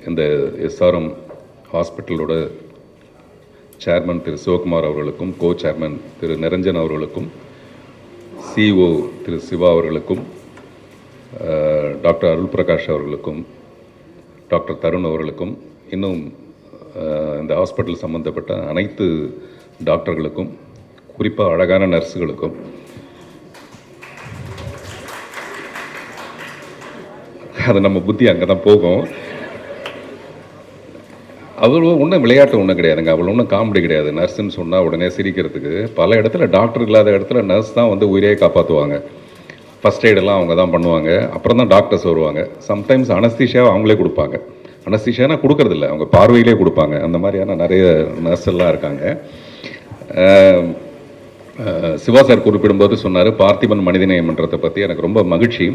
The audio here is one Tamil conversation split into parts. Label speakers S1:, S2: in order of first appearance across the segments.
S1: இந்த எஸ்ஆர்எம் ஹாஸ்பிட்டலோட சேர்மன் திரு சிவகுமார் அவர்களுக்கும், கோ சேர்மன் திரு நிரஞ்சன் அவர்களுக்கும், சிஇஓ திரு சிவா அவர்களுக்கும், டாக்டர் அருள் பிரகாஷ் அவர்களுக்கும், டாக்டர் தருண் அவர்களுக்கும், இன்னும் இந்த ஹாஸ்பிட்டல் சம்மந்தப்பட்ட அனைத்து டாக்டர்களுக்கும், குறிப்பாக அழகான நர்ஸுகளுக்கும், அது நம்ம புத்தி அங்கே தான் போகும். அவ்வளோ ஒன்றும் விளையாட்டு ஒன்றும் கிடையாதுங்க, அவ்வளோ ஒன்றும் காமெடி கிடையாது. நர்ஸுன்னு சொன்னால் உடனே சிரிக்கிறதுக்கு. பல இடத்துல டாக்டர் இல்லாத இடத்துல நர்ஸ் தான் வந்து உயிரே காப்பாற்றுவாங்க. ஃபஸ்ட் எய்டெல்லாம் அவங்க தான் பண்ணுவாங்க. அப்புறம் தான் டாக்டர்ஸ் வருவாங்க. சம்டைம்ஸ் அனஸ்தீஷியாவை அவங்களே கொடுப்பாங்க. அனஸ்தீஷியானா கொடுக்கறதில்ல, அவங்க பார்வையிலே கொடுப்பாங்க. அந்த மாதிரியான நிறைய நர்ஸ் எல்லாம் இருக்காங்க. சிவா சார் குறிப்பிடும்போது சொன்னார் பார்த்திபன் மனிதநேயம்ன்றதை பற்றி. எனக்கு ரொம்ப மகிழ்ச்சி.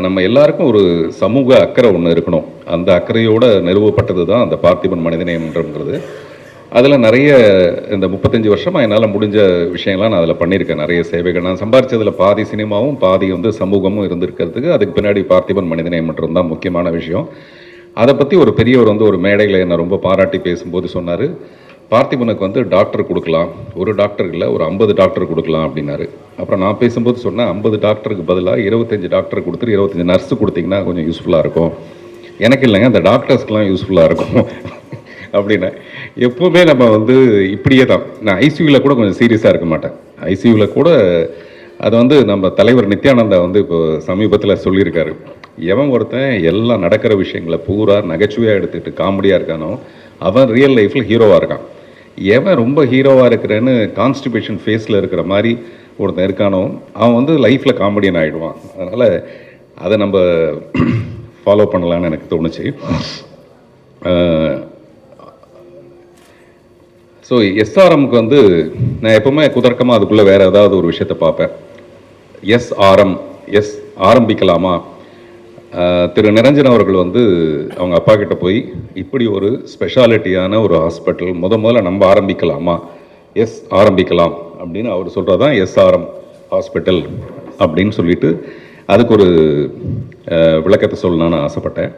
S1: நம்ம எல்லாருக்கும் ஒரு சமூக அக்கறை ஒன்று இருக்கணும். அந்த அக்கறையோடு நிறுவப்பட்டது தான் அந்த பார்த்திபன் மனிதநேயம்ன்றது. அதில் நிறைய இந்த 35 வருஷமாக என்னால் முடிஞ்ச விஷயங்கள்லாம் நான் அதில் பண்ணியிருக்கேன். நிறைய சேவைகள் நான் சம்பாரித்ததில் பாதி சினிமாவும் பாதி வந்து சமூகமும் இருந்திருக்கிறதுக்கு அதுக்கு பின்னாடி பார்த்திபன் மனிதநேயம்ன்றது தான் முக்கியமான விஷயம். அதை பற்றி ஒரு பெரியவர் வந்து ஒரு மேடையில் என்னை ரொம்ப பாராட்டி பேசும்போது சொன்னார், பார்த்திபனுக்கு வந்து டாக்டர் கொடுக்கலாம், ஒரு டாக்டர் இல்லை ஒரு 50 டாக்டர் கொடுக்கலாம் அப்படின்னாரு. அப்புறம் நான் பேசும்போது சொன்னேன், 50 டாக்டருக்கு பதிலாக 25 டாக்டர் கொடுத்துட்டு 25 நர்ஸு கொடுத்தீங்கன்னா கொஞ்சம் யூஸ்ஃபுல்லாக இருக்கும். எனக்கு இல்லைங்க, அந்த டாக்டர்ஸ்க்கெலாம் யூஸ்ஃபுல்லாக இருக்கும் அப்படின்னா. எப்போவுமே நம்ம வந்து இப்படியே தான். நான் ஐசியூவில் கூட கொஞ்சம் சீரியஸாக இருக்க மாட்டேன். ஐசியூவில் கூட அது வந்து நம்ம தலைவர் நித்யானந்தா வந்து இப்போ சமீபத்தில் சொல்லியிருக்காரு, எவன் ஒருத்தன் எல்லாம் நடக்கிற விஷயங்களை பூரா நகைச்சுவையாக எடுத்துக்கிட்டு காமெடியாக இருக்கானோ அவன் ரியல் லைஃப்பில் ஹீரோவாக இருக்கான். எவன் ரொம்ப ஹீரோவாக இருக்கிறேன்னு கான்ஸ்டிபேஷன் ஃபேஸில் இருக்கிற மாதிரி ஒருத்தன் இருக்கானோ அவன் வந்து லைஃப்பில் காமெடியன் ஆகிடுவான். அதனால் அதை நம்ம ஃபாலோ பண்ணலான்னு எனக்கு தோணுச்சு. ஸோ எஸ்ஆர்எம்க்கு வந்து நான் எப்போவுமே குதர்க்கமாக அதுக்குள்ளே வேறு ஏதாவது ஒரு விஷயத்தை பார்ப்பேன். எஸ்ஆர்எம் ஆரம்பிக்கலாமா? திரு நிரஞ்சன் அவர்கள் வந்து அவங்க அப்பா கிட்ட போய் இப்படி ஒரு ஸ்பெஷாலிட்டியான ஒரு ஹாஸ்பிட்டல் முதல்ல நம்ம ஆரம்பிக்கலாமா, ஆரம்பிக்கலாம் அப்படின்னு அவர் சொல்கிறது தான் எஸ்ஆர்எம் ஹாஸ்பிட்டல் அப்படின்னு சொல்லிட்டு அதுக்கு ஒரு விளக்கத்தை சொல்லணும்னு ஆசைப்பட்டேன்.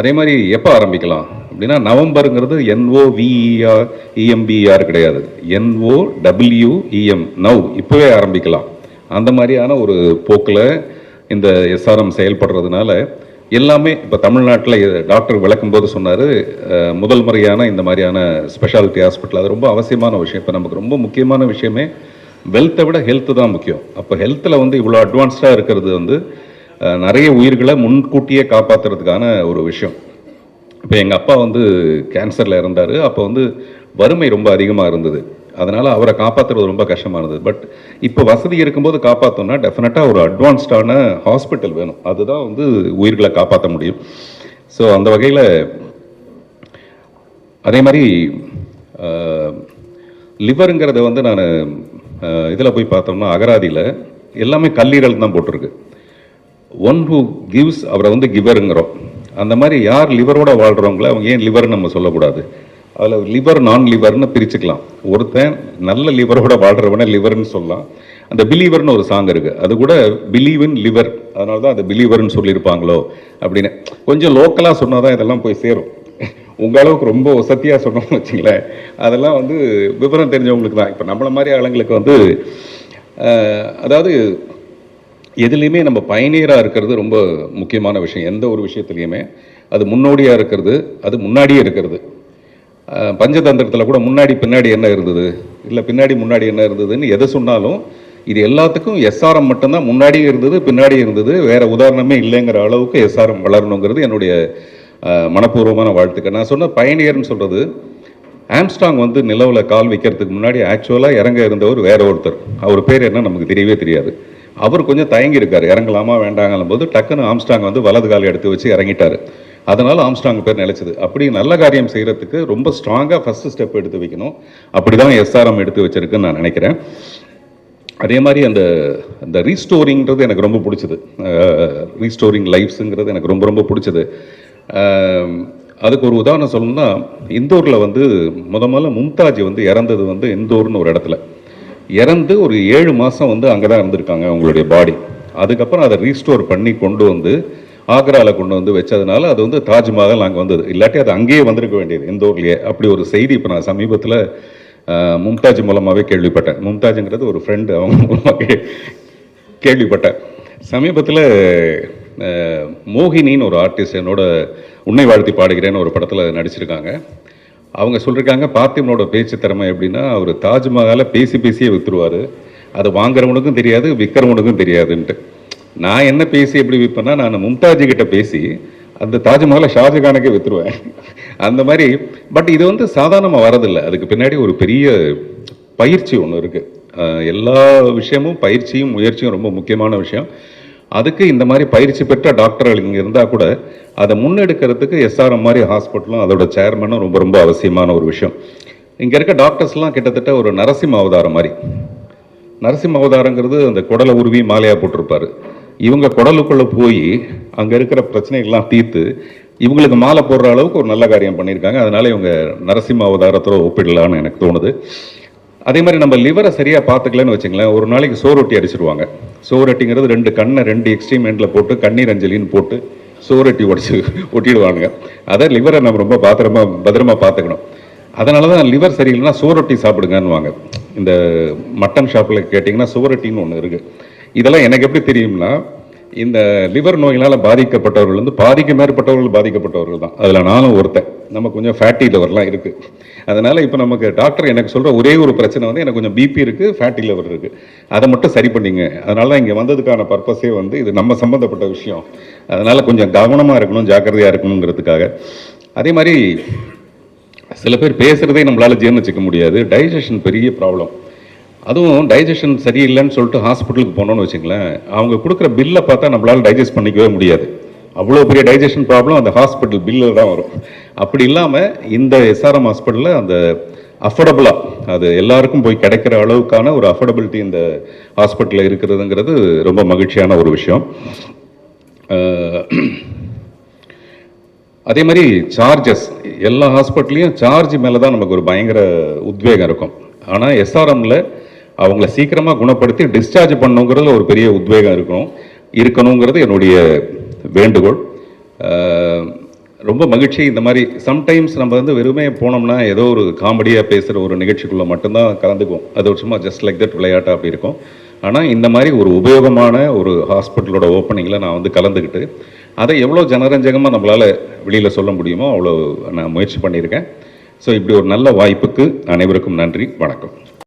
S1: அதே மாதிரி எப்போ ஆரம்பிக்கலாம் அப்படின்னா, நவம்பருங்கிறது NOVEMBER கிடையாது, NOWEM நவ், இப்போவே ஆரம்பிக்கலாம். அந்த மாதிரியான ஒரு போக்கில் இந்த எஸ்ஆர்எம் செயல்படுறதுனால எல்லாமே இப்போ தமிழ்நாட்டில் டாக்டர் விளக்கும்போது சொன்னார், முதல் முறையான இந்த மாதிரியான ஸ்பெஷாலிட்டி ஹாஸ்பிட்டல் அது ரொம்ப அவசியமான விஷயம். இப்போ நமக்கு ரொம்ப முக்கியமான விஷயமே வெல்த்தை விட ஹெல்த்து தான் முக்கியம். அப்போ ஹெல்த்தில் வந்து இவ்வளோ அட்வான்ஸ்டாக இருக்கிறது வந்து நிறைய உயிர்களை முன்கூட்டியே காப்பாற்றுறதுக்கான ஒரு விஷயம். இப்போ எங்கள் அப்பா வந்து கேன்சரில் இறந்தார். அப்போ வந்து வறுமை ரொம்ப அதிகமாக இருந்தது. அதனால் அவரை காப்பாற்றுறது ரொம்ப கஷ்டமாக இருந்தது. பட் இப்போ வசதி இருக்கும்போது காப்பாற்றோன்னா டெஃபினட்டாக ஒரு அட்வான்ஸ்டான ஹாஸ்பிட்டல் வேணும். அதுதான் வந்து உயிர்களை காப்பாற்ற முடியும். ஸோ அந்த வகையில் அதே மாதிரி லிவருங்கிறத வந்து நான் இதில் போய் பார்த்தோம்னா அகராதியில் எல்லாமே கல்லீரல் தான் போட்டிருக்கு. ஒன் ஹூ கிவ்ஸ் அவரை வந்து கிவருங்கிறோம். அந்த மாதிரி யார் லிவரோட வாழ்கிறவங்கள அவங்க ஏன் லிவர்னு நம்ம சொல்லக்கூடாது? அதில் லிவர் நான் லிவர்னு பிரிச்சுக்கலாம். ஒருத்தன் நல்ல லிவரோட வாழ்கிறவனை லிவர்னு சொல்லலாம். அந்த பிலீவர்னு ஒரு சாங் இருக்குது, அது கூட பிலீவ் இன் லிவர், அதனால தான் அது பிலீவர்னு சொல்லியிருப்பாங்களோ அப்படின்னு. கொஞ்சம் லோக்கலாக சொன்னால் தான் இதெல்லாம் போய் சேரும். உங்கள் அளவுக்கு ரொம்ப வசதியாக சொன்னோம்னு வச்சுங்களேன், அதெல்லாம் வந்து விவரம் தெரிஞ்சவங்களுக்கு தான். இப்போ நம்மளை மாதிரி ஆளுங்களுக்கு வந்து அதாவது எதுலேயுமே நம்ம பயணியராக இருக்கிறது ரொம்ப முக்கியமான விஷயம். எந்த ஒரு விஷயத்துலையுமே அது முன்னோடியாக இருக்கிறது, அது முன்னாடியே இருக்கிறது. பஞ்சதந்திரத்தில் கூட முன்னாடி பின்னாடி என்ன இருந்தது, இல்லை பின்னாடி முன்னாடி என்ன இருந்ததுன்னு எதை சொன்னாலும் இது எல்லாத்துக்கும் எஸ்ஆர்எம் மட்டும்தான் முன்னாடியே இருந்தது பின்னாடியே இருந்தது, வேறு உதாரணமே இல்லைங்கிற அளவுக்கு எஸ்ஆர்எம் வளரணுங்கிறது என்னுடைய மனப்பூர்வமான வாழ்த்துக்கள். நான் சொன்ன பயணியர்னு சொல்கிறது, ஆம்ஸ்ட்ராங் வந்து நிலவில் கால் வைக்கிறதுக்கு முன்னாடி ஆக்சுவலாக இறங்க இருந்தவர் வேற ஒருத்தர். அவர் பேர் என்ன நமக்கு தெரியவே தெரியாது. அவர் கொஞ்சம் தயங்கி இருக்கார், இறங்கலாமா வேண்டாங்கலும் போது டக்குன்னு ஆம்ஸ்ட்ராங் வந்து வலது காலை எடுத்து வச்சு இறங்கிட்டார். அதனால் ஆம்ஸ்ட்ராங் பேர் நிலைச்சது. அப்படி நல்ல காரியம் செய்கிறதுக்கு ரொம்ப ஸ்ட்ராங்காக ஃபஸ்ட்டு ஸ்டெப் எடுத்து வைக்கணும். அப்படி தான் எஸ்ஆர்எம் எடுத்து வச்சிருக்குன்னு நான் நினைக்கிறேன். அதே மாதிரி அந்த ரீஸ்டோரிங்கிறது எனக்கு ரொம்ப பிடிச்சது. ரீஸ்டோரிங் லைஃப்ஸுங்கிறது எனக்கு ரொம்ப ரொம்ப பிடிச்சது. அதுக்கு ஒரு உதாரணம் சொல்லணும்னா, இந்தூரில் வந்து முதல்ல மும்தாஜ் வந்து இறந்தது வந்து இந்தூர்னு ஒரு இடத்துல இறந்து ஒரு 7 மாதம் வந்து அங்கே தான் இருந்திருக்காங்க அவங்களுடைய பாடி. அதுக்கப்புறம் அதை ரீஸ்டோர் பண்ணி கொண்டு வந்து ஆக்ராவில் கொண்டு வந்து வச்சதுனால அது வந்து தாஜ்மஹால் அங்கே வந்தது. இல்லாட்டி அது அங்கேயே வந்திருக்க வேண்டியது, இந்தூர்லேயே. அப்படி ஒரு செய்தி இப்போ நான் சமீபத்தில் மும்தாஜ் மூலமாகவே கேள்விப்பட்டேன். மும்தாஜுங்கிறது ஒரு ஃப்ரெண்டு, அவங்க மூலமாக கேள்விப்பட்டேன். சமீபத்தில் மோகினின்னு ஒரு ஆர்டிஸ்ட் என்னோட உன்னை வாழ்த்தி பாடுகிறேன்னு ஒரு படத்தில் நடிச்சிருக்காங்க. அவங்க சொல்லியிருக்காங்க, பார்த்திபனோட பேச்சு திறமை எப்படின்னா, அவர் தாஜ்மஹாலை பேசி பேசியே விற்றுருவார், அது வாங்குறவனுக்கும் தெரியாது விற்கிறவனுக்கும் தெரியாதுன்ட்டு. நான் என்ன பேசி எப்படி விற்பேன்னா, நான் மும்தாஜி கிட்ட பேசி அந்த தாஜ்மஹாலை ஷாஜகானுக்கே விற்றுருவேன். அந்த மாதிரி. பட் இது வந்து சாதாரணமாக வரதில்லை, அதுக்கு பின்னாடி ஒரு பெரிய பயிற்சி ஒன்று இருக்குது. எல்லா விஷயமும் பயிற்சியும் முயற்சியும் ரொம்ப முக்கியமான விஷயம். அதுக்கு இந்த மாதிரி பயிற்சி பெற்ற டாக்டர்கள் இங்கே இருந்தால் கூட அதை முன்னெடுக்கிறதுக்கு எஸ்ஆர்எம் மாதிரி ஹாஸ்பிட்டலும் அதோட சேர்மனும் ரொம்ப ரொம்ப அவசியமான ஒரு விஷயம். இங்கே இருக்க டாக்டர்ஸ்லாம் கிட்டத்தட்ட ஒரு நரசிம்ம அவதாரம் மாதிரி. நரசிம்ம அவதாரங்கிறது அந்த குடலை உருவி மாலையாக போட்டிருப்பார். இவங்க குடலுக்குள்ளே போய் அங்கே இருக்கிற பிரச்சனைகள்லாம் தீர்த்து இவங்களுக்கு மாலை போடுற அளவுக்கு ஒரு நல்ல காரியம் பண்ணியிருக்காங்க. அதனால இவங்க நரசிம்ம அவதாரத்தோட ஒப்பிடலான்னு எனக்கு தோணுது. அதே மாதிரி நம்ம லிவரை சரியாக பார்த்துக்கலன்னு வச்சுங்களேன், ஒரு நாளைக்கு சோரொட்டி அடிச்சிருவாங்க. சோரொட்டிங்கிறது 2 கண்ணை 2 எக்ஸ்ட்ரீம் எண்டில் போட்டு கண்ணீர் அஞ்சலின்னு போட்டு சோரொட்டி ஒட்டிடுவானுங்க. அதை லிவரை நம்ம ரொம்ப பத்திரமா பார்த்துக்கணும். அதனால தான் லிவர் சரியில்லைன்னா சோரொட்டி சாப்பிடுங்கன்னுவாங்க. இந்த மட்டன் ஷாப்பில் கேட்டிங்கன்னா சோரொட்டின்னு ஒன்று இருக்குது. இதெல்லாம் எனக்கு எப்படி தெரியும்னா, இந்த லிவர் நோயினால் பாதிக்கப்பட்டவர்கள் வந்து பாதிக்கு மேற்பட்டவர்கள் பாதிக்கப்பட்டவர்கள் தான். அதில் நானும் ஒருத்தன். நமக்கு கொஞ்சம் ஃபேட்டி லிவர்லாம் இருக்குது. அதனால் இப்போ நமக்கு டாக்டர் எனக்கு சொல்கிற ஒரே ஒரு பிரச்சனை வந்து, எனக்கு கொஞ்சம் பிபி இருக்குது, ஃபேட்டி லிவர் இருக்குது, அதை மட்டும் சரி பண்ணிங்க. அதனால தான் இங்கே வந்ததுக்கான பர்பஸே வந்து இது நம்ம சம்மந்தப்பட்ட விஷயம். அதனால் கொஞ்சம் கவனமாக இருக்கணும், ஜாக்கிரதையாக இருக்கணுங்கிறதுக்காக. அதே மாதிரி சில பேர் பேசுகிறதே நம்மளால் ஜீர்ணிச்சிக்க முடியாது. டைஜஷன் பெரிய ப்ராப்ளம். அதுவும் டைஜஷன் சரியில்லைன்னு சொல்லிட்டு ஹாஸ்பிட்டலுக்கு போனோன்னு வச்சுங்களேன், அவங்க கொடுக்குற பில்லை பார்த்தா நம்மளால் டைஜஸ்ட் பண்ணிக்கவே முடியாது. அவ்வளோ பெரிய டைஜஷன் ப்ராப்ளம் அந்த ஹாஸ்பிட்டல் பில்லில் தான் வரும். அப்படி இல்லாமல் இந்த எஸ்ஆர்எம் ஹாஸ்பிட்டலில் அந்த அஃபோர்டபுளாக, அது எல்லாருக்கும் போய் கிடைக்கிற அளவுக்கான ஒரு அஃபோர்டபிலிட்டி இந்த ஹாஸ்பிட்டலில் இருக்கிறதுங்கிறது ரொம்ப மகிழ்ச்சியான ஒரு விஷயம். அதே மாதிரி சார்ஜஸ், எல்லா ஹாஸ்பிட்டல்லையும் சார்ஜ் மேலே தான் நமக்கு ஒரு பயங்கர உத்வேகம் இருக்கும். ஆனால் எஸ்ஆர்எம்மில் அவங்கள சீக்கிரமாக குணப்படுத்தி டிஸ்சார்ஜ் பண்ணுங்கிறதுல ஒரு பெரிய உத்வேகம் இருக்கணுங்கிறது என்னுடைய வேண்டுகோள். ரொம்ப மகிழ்ச்சி. இந்த மாதிரி சம்டைம்ஸ் நம்ம வந்து வெறுமே போனோம்னா ஏதோ ஒரு காமெடியாக பேசுகிற ஒரு நிகழ்ச்சிக்குள்ளே மட்டும்தான் கலந்துக்குவோம். அது ஒரு சும்மா ஜஸ்ட் லைக் தட் விளையாட்டாக அப்படி இருக்கும். ஆனால் இந்த மாதிரி ஒரு உபயோகமான ஒரு ஹாஸ்பிட்டலோட ஓப்பனிங்கில் நான் வந்து கலந்துக்கிட்டு அதை எவ்வளோ ஜனரஞ்சகமாக நம்மளால் வெளியில் சொல்ல முடியுமோ அவ்வளோ நான் முயற்சி பண்ணியிருக்கேன். ஸோ இப்படி ஒரு நல்ல வாய்ப்புக்கு அனைவருக்கும் நன்றி, வணக்கம்.